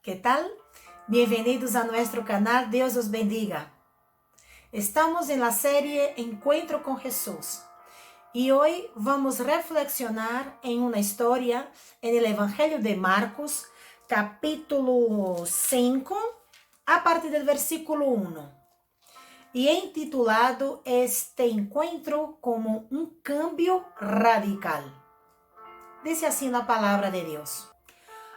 ¿Qué tal? Bienvenidos a nuestro canal, Dios os bendiga. Estamos en la serie Encuentro con Jesús y hoy vamos a reflexionar en una historia en el Evangelio de Marcos, capítulo 5, a partir del versículo 1. Y he intitulado este encuentro como un cambio radical. Dice así la palabra de Dios.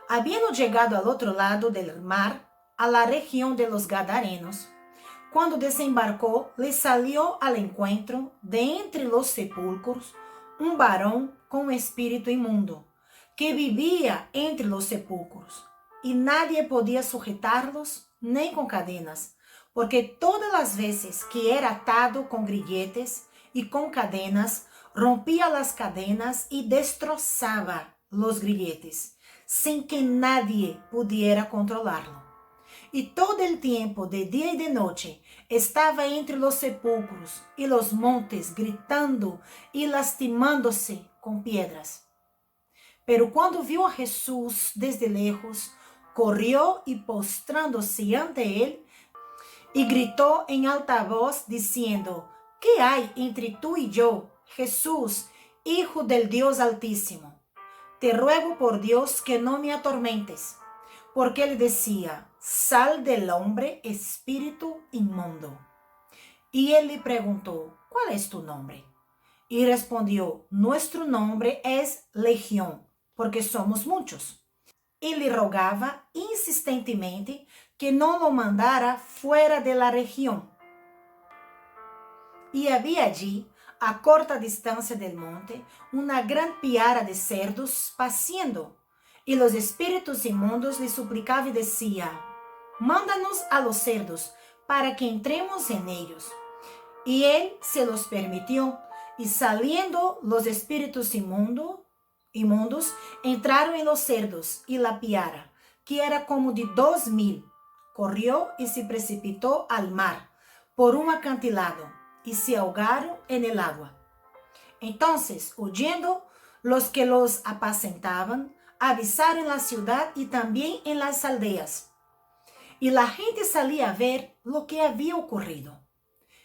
Habiendo llegado al otro lado del mar, a la región de los Gadarenos, cuando desembarcó, le salió al encuentro, de entre los sepulcros, un varón con espíritu inmundo, que vivía entre los sepulcros, y nadie podía sujetarlos, ni con cadenas, porque todas las veces que era atado con grilletes y con cadenas, rompía las cadenas y destrozaba los grilletes, sin que nadie pudiera controlarlo. Y todo el tiempo, de día y de noche, estaba entre los sepulcros y los montes, gritando y lastimándose con piedras. Pero cuando vio a Jesús desde lejos, corrió y postrándose ante él, y gritó en alta voz, diciendo: ¿Qué hay entre tú y yo, Jesús, Hijo del Dios Altísimo? Te ruego por Dios que no me atormentes. Porque él decía: sal del hombre, espíritu inmundo. Y él le preguntó: ¿cuál es tu nombre? Y respondió: nuestro nombre es Legión, porque somos muchos. Y le rogaba insistentemente que no lo mandara fuera de la región. Y había allí, a corta distancia del monte, una gran piara de cerdos paciendo. Y los espíritus inmundos le suplicaban y decían: mándanos a los cerdos, para que entremos en ellos. Y él se los permitió, y saliendo los espíritus inmundos, entraron en los cerdos, y la piara, que era como de 2000, corrió y se precipitó al mar, por un acantilado, y se ahogaron en el agua. Entonces, oyendo los que los apacentaban, avisaron en la ciudad y también en las aldeas. Y la gente salía a ver lo que había ocurrido.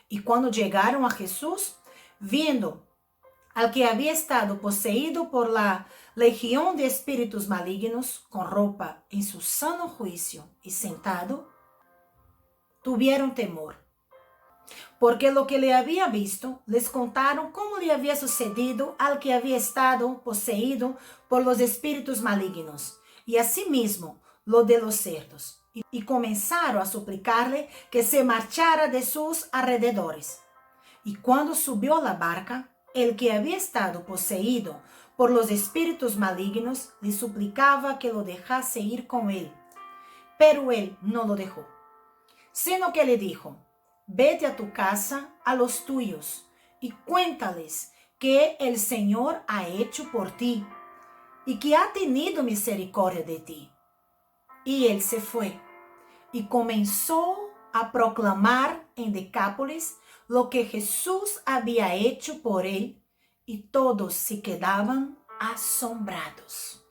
Y cuando llegaron a Jesús, viendo al que había estado poseído por la legión de espíritus malignos, con ropa en su sano juicio y sentado, tuvieron temor. Porque lo que le había visto, les contaron cómo le había sucedido al que había estado poseído por los espíritus malignos, y asimismo lo de los cerdos. Y comenzaron a suplicarle que se marchara de sus alrededores. Y cuando subió a la barca, el que había estado poseído por los espíritus malignos le suplicaba que lo dejase ir con él. Pero él no lo dejó, sino que le dijo: vete a tu casa, a los tuyos, y cuéntales que el Señor ha hecho por ti, y que ha tenido misericordia de ti. Y él se fue, y comenzó a proclamar en Decápolis lo que Jesús había hecho por él, y todos se quedaban asombrados.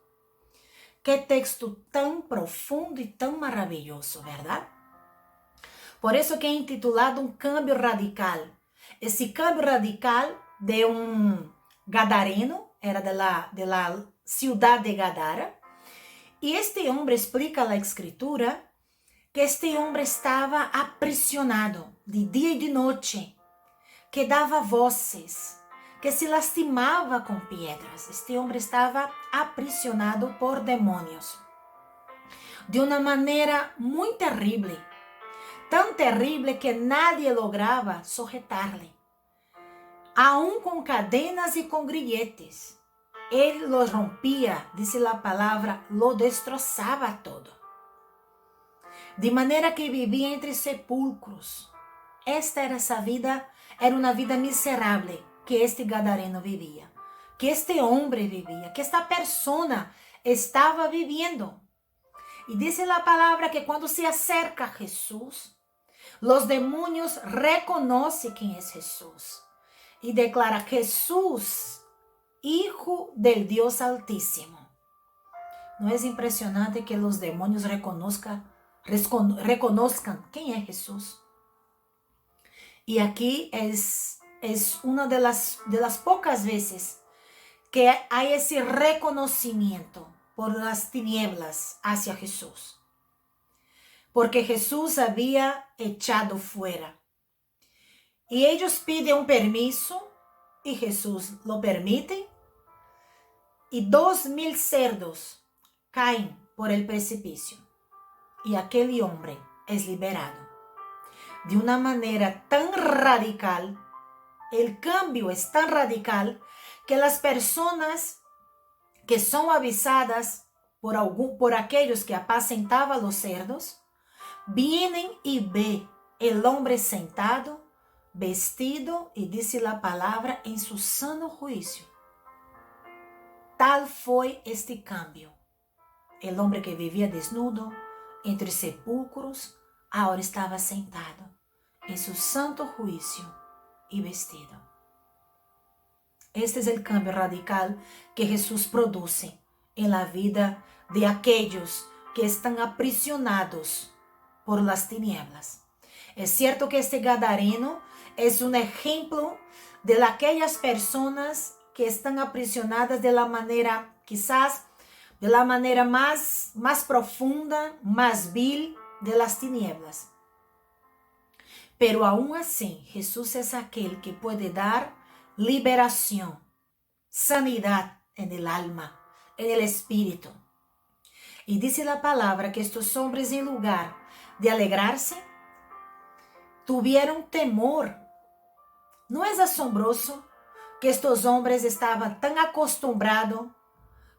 Qué texto tan profundo y tan maravilloso, ¿verdad? Por eso que he intitulado un cambio radical. Ese cambio radical de un gadareno, era de la ciudad de Gadara. Y este hombre explica la escritura que este hombre estaba aprisionado de día y de noche, que daba voces, que se lastimaba con piedras. Este hombre estaba aprisionado por demonios de una manera muy terrible. Tan terrible que nadie lograba sujetarle. Aún con cadenas y con grilletes. Él los rompía, dice la palabra, lo destrozaba todo. De manera que vivía entre sepulcros. Esta era esa vida, era una vida miserable que este gadareno vivía. Que este hombre vivía, que esta persona estaba viviendo. Y dice la palabra que cuando se acerca a Jesús, los demonios reconocen quién es Jesús y declara: Jesús, Hijo del Dios Altísimo. ¿No es impresionante que los demonios reconozcan quién es Jesús? Y aquí es una de las pocas veces que hay ese reconocimiento por las tinieblas hacia Jesús. Porque Jesús había echado fuera. Y ellos piden un permiso y Jesús lo permite. Y 2,000 cerdos caen por el precipicio. Y aquel hombre es liberado. De una manera tan radical, el cambio es tan radical que las personas que son avisadas por aquellos que apacentaban los cerdos, vienen y ven el hombre sentado, vestido y dice la palabra en su sano juicio. Tal fue este cambio. El hombre que vivía desnudo entre sepulcros ahora estaba sentado en su santo juicio y vestido. Este es el cambio radical que Jesús produce en la vida de aquellos que están aprisionados por las tinieblas. Es cierto que este gadareno es un ejemplo de aquellas personas que están aprisionadas de la manera, quizás de la manera más profunda, más vil de las tinieblas. Pero aún así, Jesús es aquel que puede dar liberación, sanidad en el alma, en el espíritu. Y dice la palabra que estos hombres, en lugar de alegrarse, tuvieron temor. ¿No es asombroso que estos hombres estaban tan acostumbrados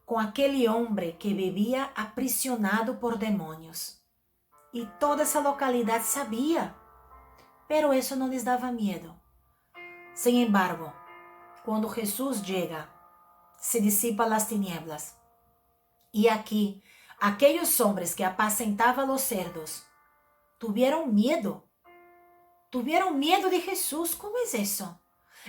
con aquel hombre que vivía aprisionado por demonios? Y toda esa localidad sabía, pero eso no les daba miedo. Sin embargo, cuando Jesús llega, se disipan las tinieblas. Y aquí, aquellos hombres que apacentaban los cerdos, tuvieron miedo. Tuvieron miedo de Jesús. ¿Cómo es eso?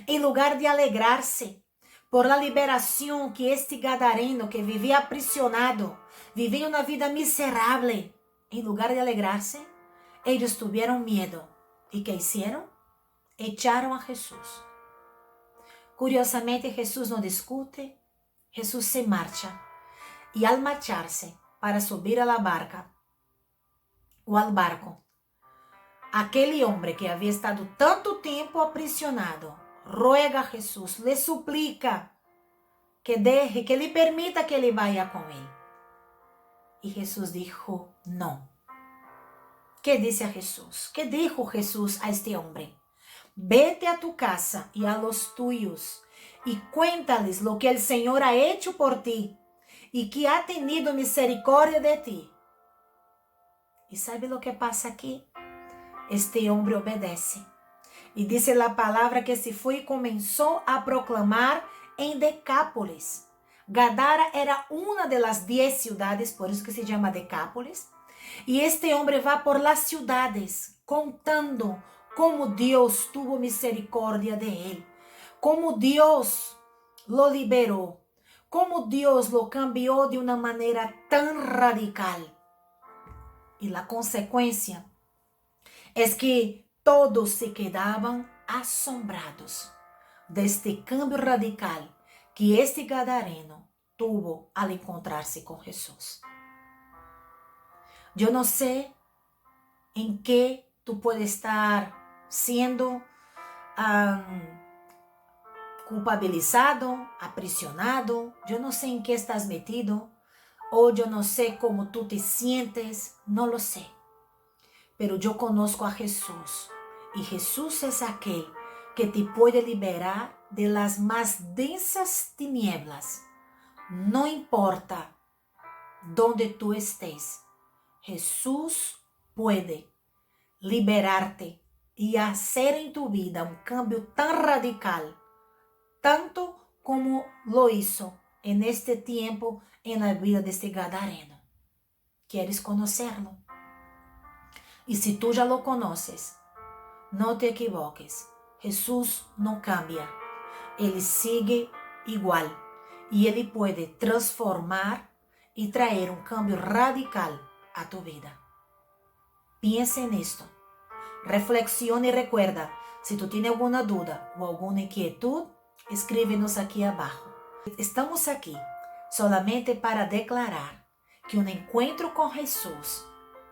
En lugar de alegrarse por la liberación que este gadareno que vivía aprisionado, vivía una vida miserable, en lugar de alegrarse, ellos tuvieron miedo. ¿Y qué hicieron? Echaron a Jesús. Curiosamente, Jesús no discute, Jesús se marcha. Y al marcharse para subir a la barca o al barco, aquel hombre que había estado tanto tiempo aprisionado, ruega a Jesús, le suplica que le permita que él vaya con él. Y Jesús dijo, no. ¿Qué dice a Jesús? ¿Qué dijo Jesús a este hombre? Vete a tu casa y a los tuyos y cuéntales lo que el Señor ha hecho por ti y que ha tenido misericordia de ti. ¿Y sabe lo que pasa aquí? Este hombre obedece. Y dice la palabra que se fue y comenzó a proclamar en Decápolis. Gadara era una de las 10 ciudades, por eso que se llama Decápolis. Y este hombre va por las ciudades contando cómo Dios tuvo misericordia de él, cómo Dios lo liberó, cómo Dios lo cambió de una manera tan radical. Y la consecuencia es que todos se quedaban asombrados de este cambio radical que este gadareno tuvo al encontrarse con Jesús. Yo no sé en qué tú puedes estar siendo culpabilizado, aprisionado. Yo no sé en qué estás metido, o yo no sé cómo tú te sientes, no lo sé. Pero yo conozco a Jesús, y Jesús es aquel que te puede liberar de las más densas tinieblas. No importa dónde tú estés, Jesús puede liberarte y hacer en tu vida un cambio tan radical, tanto como lo hizo en este tiempo en la vida de este gadareno. ¿Quieres conocerlo? Y si tú ya lo conoces, no te equivoques. Jesús no cambia. Él sigue igual y Él puede transformar y traer un cambio radical a tu vida. Piensa en esto, reflexiona y recuerda, si tú tienes alguna duda o alguna inquietud, escríbenos aquí abajo. Estamos aquí solamente para declarar que un encuentro con Jesús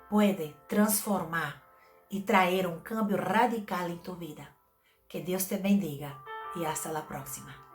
puede transformar y traer un cambio radical en tu vida. Que Dios te bendiga y hasta la próxima.